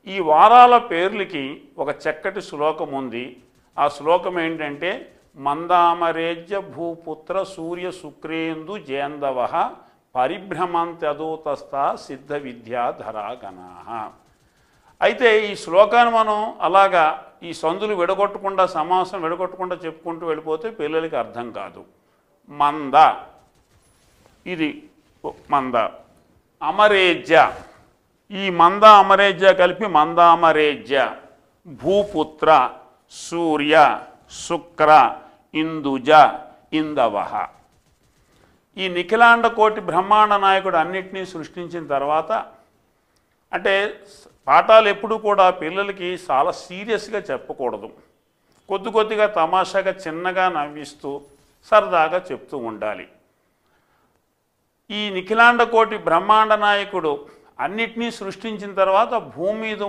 ఈ వారాల పేర్లకి ఒక చక్కటి శ్లోకం ఉంది. ఆ శ్లోకం ఏంటంటే మందామరేజ్య భూపుత్ర సూర్య శుక్రేందు జేందవ పరిభ్రమంత్యదూతస్థ సిద్ధ విద్యాధరాగణా. అయితే ఈ శ్లోకాన్ని మనం అలాగా ఈ సందులు విడగొట్టకుండా సమాసం విడగొట్టకుండా చెప్పుకుంటూ వెళ్ళిపోతే పిల్లలకి అర్థం కాదు. మంద, ఇది మంద. అమరేజ్య, ఈ మంద అమరేజ్య కలిపి మందామరేజ్య. భూపుత్ర సూర్య శుక్ర ఇందుజ ఇందవ. ఈ నిఖిలాండ కోటి బ్రహ్మాండ నాయకుడు అన్నిటినీ సృష్టించిన తర్వాత, అంటే పాఠాలు ఎప్పుడు కూడా పిల్లలకి చాలా సీరియస్గా చెప్పకూడదు. కొద్దిగా తమాషాగా చిన్నగా నవ్విస్తూ సరదాగా చెప్తూ ఉండాలి. ఈ నిఖిలాండ కోటి బ్రహ్మాండ నాయకుడు అన్నిటినీ సృష్టించిన తర్వాత భూమి మీద